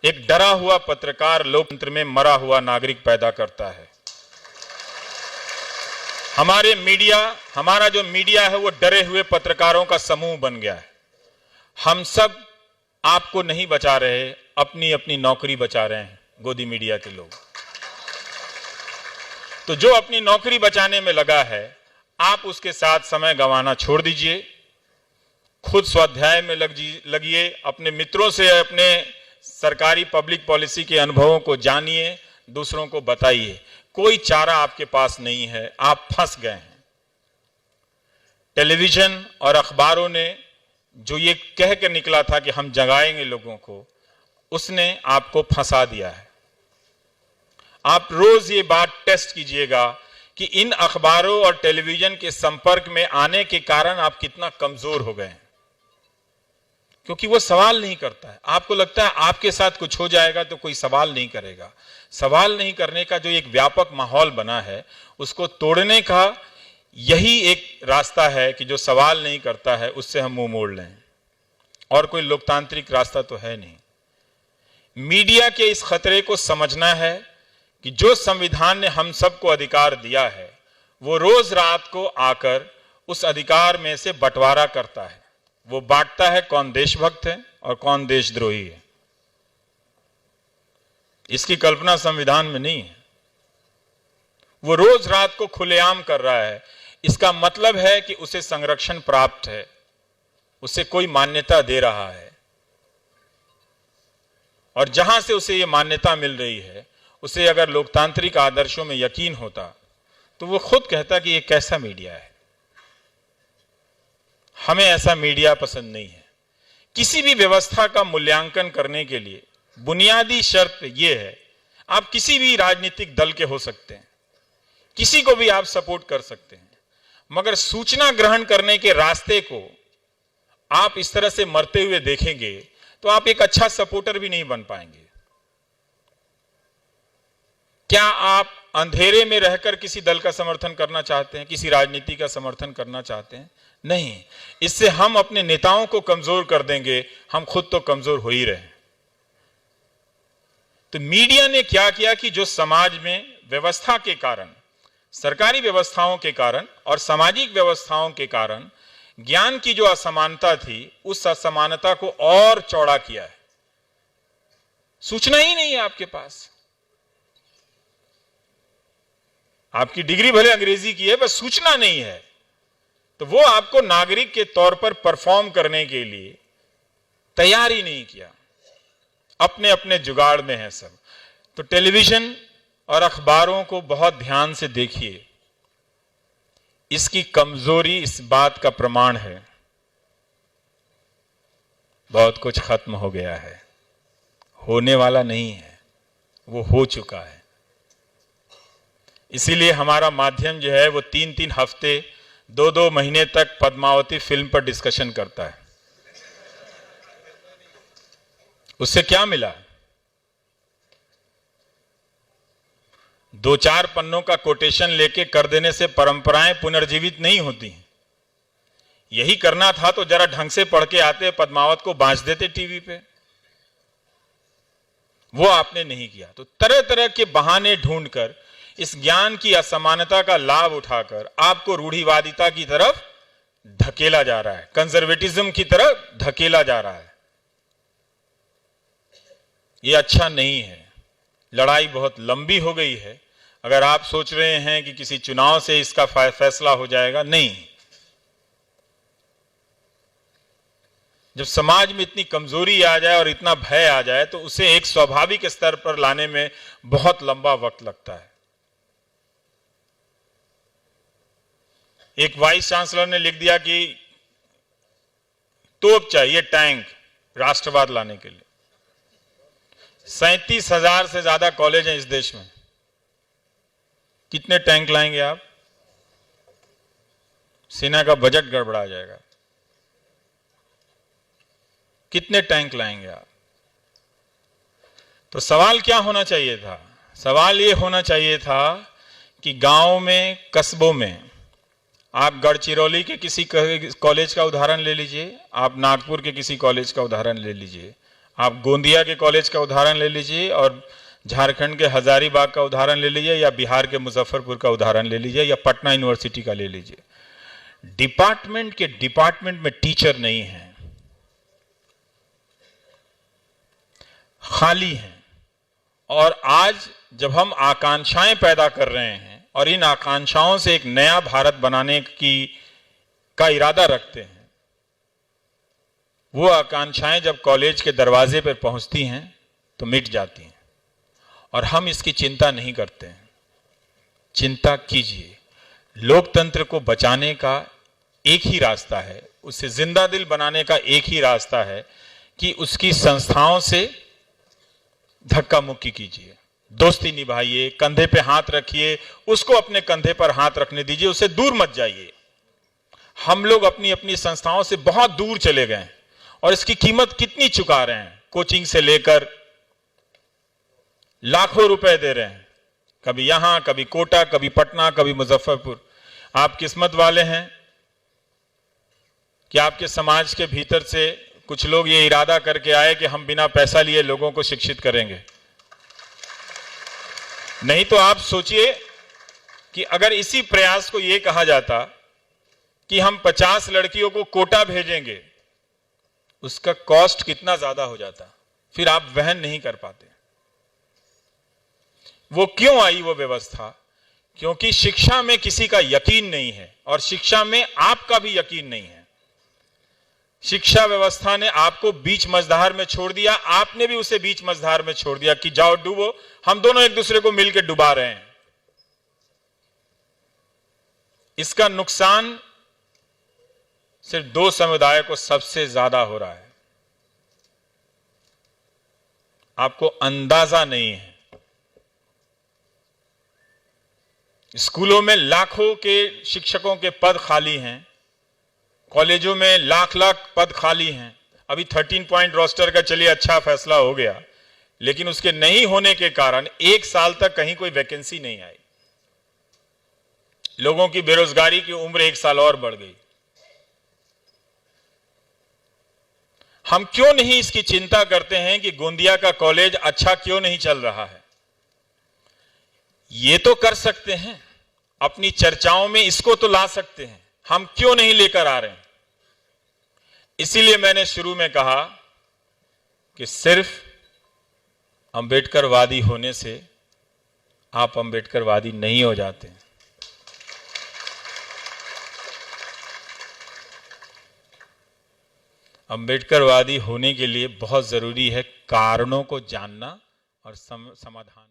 एक डरा हुआ पत्रकार लोकतंत्र में मरा हुआ नागरिक पैदा करता है। हमारा जो मीडिया है वो डरे हुए पत्रकारों का समूह बन गया है। हम सब आपको नहीं बचा रहे, अपनी अपनी नौकरी बचा रहे हैं गोदी मीडिया के लोग। तो जो अपनी नौकरी बचाने में लगा है, आप उसके साथ समय गंवाना छोड़ दीजिए, खुद स्वाध्याय में लगिए, अपने मित्रों से अपने सरकारी पब्लिक पॉलिसी के अनुभवों को जानिए, दूसरों को बताइए। कोई चारा आपके पास नहीं है, आप फंस गए हैं। टेलीविजन और अखबारों ने जो ये कह कर निकला था कि हम जगाएंगे लोगों को, उसने आपको फंसा दिया है। आप रोज ये बात टेस्ट कीजिएगा कि इन अखबारों और टेलीविजन के संपर्क में आने के कारण आप कितना कमजोर हो गए हैं। क्योंकि वो सवाल नहीं करता है। आपको लगता है आपके साथ कुछ हो जाएगा तो कोई सवाल नहीं करेगा। सवाल नहीं करने का जो एक व्यापक माहौल बना है, उसको तोड़ने का यही एक रास्ता है कि जो सवाल नहीं करता है उससे हम मुंह मोड़ लें, और कोई लोकतांत्रिक रास्ता तो है नहीं। मीडिया के इस खतरे को समझना है कि जो संविधान ने हम सबको अधिकार दिया है, वो रोज रात को आकर उस अधिकार में से बंटवारा करता है। वो बांटता है कौन देशभक्त है और कौन देशद्रोही है। इसकी कल्पना संविधान में नहीं है। वो रोज रात को खुलेआम कर रहा है। इसका मतलब है कि उसे संरक्षण प्राप्त है, उसे कोई मान्यता दे रहा है, और जहां से उसे ये मान्यता मिल रही है, उसे अगर लोकतांत्रिक आदर्शों में यकीन होता तो वो खुद कहता कि ये कैसा मीडिया है। हमें ऐसा मीडिया पसंद नहीं है। किसी भी व्यवस्था का मूल्यांकन करने के लिए बुनियादी शर्त यह है, आप किसी भी राजनीतिक दल के हो सकते हैं, किसी को भी आप सपोर्ट कर सकते हैं, मगर सूचना ग्रहण करने के रास्ते को आप इस तरह से मरते हुए देखेंगे तो आप एक अच्छा सपोर्टर भी नहीं बन पाएंगे। क्या आप अंधेरे में रहकर किसी दल का समर्थन करना चाहते हैं, किसी राजनीति का समर्थन करना चाहते हैं? नहीं। इससे हम अपने नेताओं को कमजोर कर देंगे, हम खुद तो कमजोर हो ही रहे हैं। तो मीडिया ने क्या किया कि जो समाज में व्यवस्था के कारण, सरकारी व्यवस्थाओं के कारण और सामाजिक व्यवस्थाओं के कारण ज्ञान की जो असमानता थी, उस असमानता को और चौड़ा किया है। सूचना ही नहीं है आपके पास। आपकी डिग्री भले अंग्रेजी की है, बस सूचना नहीं है, तो वो आपको नागरिक के तौर पर परफॉर्म करने के लिए तैयार ही नहीं किया। अपने अपने जुगाड़ में है सब। तो टेलीविजन और अखबारों को बहुत ध्यान से देखिए। इसकी कमजोरी इस बात का प्रमाण है, बहुत कुछ खत्म हो गया है, होने वाला नहीं है, वो हो चुका है। इसीलिए हमारा माध्यम जो है वो 3-3 हफ्ते 2-2 महीने तक पद्मावती फिल्म पर डिस्कशन करता है। उससे क्या मिला? 2-4 पन्नों का कोटेशन लेके कर देने से परंपराएं पुनर्जीवित नहीं होती। यही करना था तो जरा ढंग से पढ़ के आते, पद्मावत को बांच देते टीवी पे। वो आपने नहीं किया। तो तरह तरह के बहाने ढूंढकर, इस ज्ञान की असमानता का लाभ उठाकर आपको रूढ़िवादिता की तरफ धकेला जा रहा है, कंजर्वेटिज्म की तरफ धकेला जा रहा है। ये अच्छा नहीं है। लड़ाई बहुत लंबी हो गई है। अगर आप सोच रहे हैं कि किसी चुनाव से इसका फैसला हो जाएगा, नहीं। जब समाज में इतनी कमजोरी आ जाए और इतना भय आ जाए तो उसे एक स्वाभाविक स्तर पर लाने में बहुत लंबा वक्त लगता है। एक वाइस चांसलर ने लिख दिया कि तोप चाहिए, टैंक, राष्ट्रवाद लाने के लिए। 37,000 से ज्यादा कॉलेज हैं इस देश में। कितने टैंक लाएंगे आप? सेना का बजट गड़बड़ा जाएगा। कितने टैंक लाएंगे आप? तो सवाल क्या होना चाहिए था? सवाल ये होना चाहिए था कि गांव में, कस्बों में, आप गढ़चिरौली के किसी कॉलेज का उदाहरण ले लीजिए, आप नागपुर के किसी कॉलेज का उदाहरण ले लीजिए, आप गोंदिया के कॉलेज का उदाहरण ले लीजिए और झारखंड के हजारीबाग का उदाहरण ले लीजिए या बिहार के मुजफ्फरपुर का उदाहरण ले लीजिए या पटना यूनिवर्सिटी का ले लीजिए। डिपार्टमेंट में टीचर नहीं है, खाली हैं। और आज जब हम आकांक्षाएं पैदा कर रहे हैं और इन आकांक्षाओं से एक नया भारत बनाने का इरादा रखते हैं, वो आकांक्षाएं जब कॉलेज के दरवाजे पर पहुंचती हैं तो मिट जाती हैं और हम इसकी चिंता नहीं करते हैं। चिंता कीजिए। लोकतंत्र को बचाने का एक ही रास्ता है, उसे जिंदा दिल बनाने का एक ही रास्ता है कि उसकी संस्थाओं से धक्का मुक्की कीजिए, दोस्ती निभाइए, कंधे पे हाथ रखिए, उसको अपने कंधे पर हाथ रखने दीजिए, उससे दूर मत जाइए। हम लोग अपनी अपनी संस्थाओं से बहुत दूर चले गए और इसकी कीमत कितनी चुका रहे हैं। कोचिंग से लेकर लाखों रुपए दे रहे हैं, कभी यहां, कभी कोटा, कभी पटना, कभी मुजफ्फरपुर। आप किस्मत वाले हैं कि आपके समाज के भीतर से कुछ लोग ये इरादा करके आए कि हम बिना पैसा लिए लोगों को शिक्षित करेंगे। नहीं तो आप सोचिए कि अगर इसी प्रयास को यह कहा जाता कि हम 50 लड़कियों को कोटा भेजेंगे, उसका कॉस्ट कितना ज्यादा हो जाता, फिर आप वहन नहीं कर पाते। वो क्यों आई वो व्यवस्था? क्योंकि शिक्षा में किसी का यकीन नहीं है और शिक्षा में आपका भी यकीन नहीं है। शिक्षा व्यवस्था ने आपको बीच मझधार में छोड़ दिया, आपने भी उसे बीच मझधार में छोड़ दिया कि जाओ डूबो। हम दोनों एक दूसरे को मिलकर डुबा रहे हैं। इसका नुकसान सिर्फ दो समुदाय को सबसे ज्यादा हो रहा है, आपको अंदाजा नहीं है। स्कूलों में लाखों के शिक्षकों के पद खाली हैं, कॉलेजों में लाख लाख पद खाली हैं। अभी 13 पॉइंट रोस्टर का चलिए अच्छा फैसला हो गया, लेकिन उसके नहीं होने के कारण एक साल तक कहीं कोई वैकेंसी नहीं आई। लोगों की बेरोजगारी की उम्र एक साल और बढ़ गई। हम क्यों नहीं इसकी चिंता करते हैं कि गोंदिया का कॉलेज अच्छा क्यों नहीं चल रहा है? ये तो कर सकते हैं, अपनी चर्चाओं में इसको तो ला सकते हैं, हम क्यों नहीं लेकर आ रहे हैं? इसीलिए मैंने शुरू में कहा कि सिर्फ अंबेडकरवादी होने से आप अंबेडकरवादी नहीं हो जाते। अंबेडकरवादी होने के लिए बहुत जरूरी है कारणों को जानना और समाधान।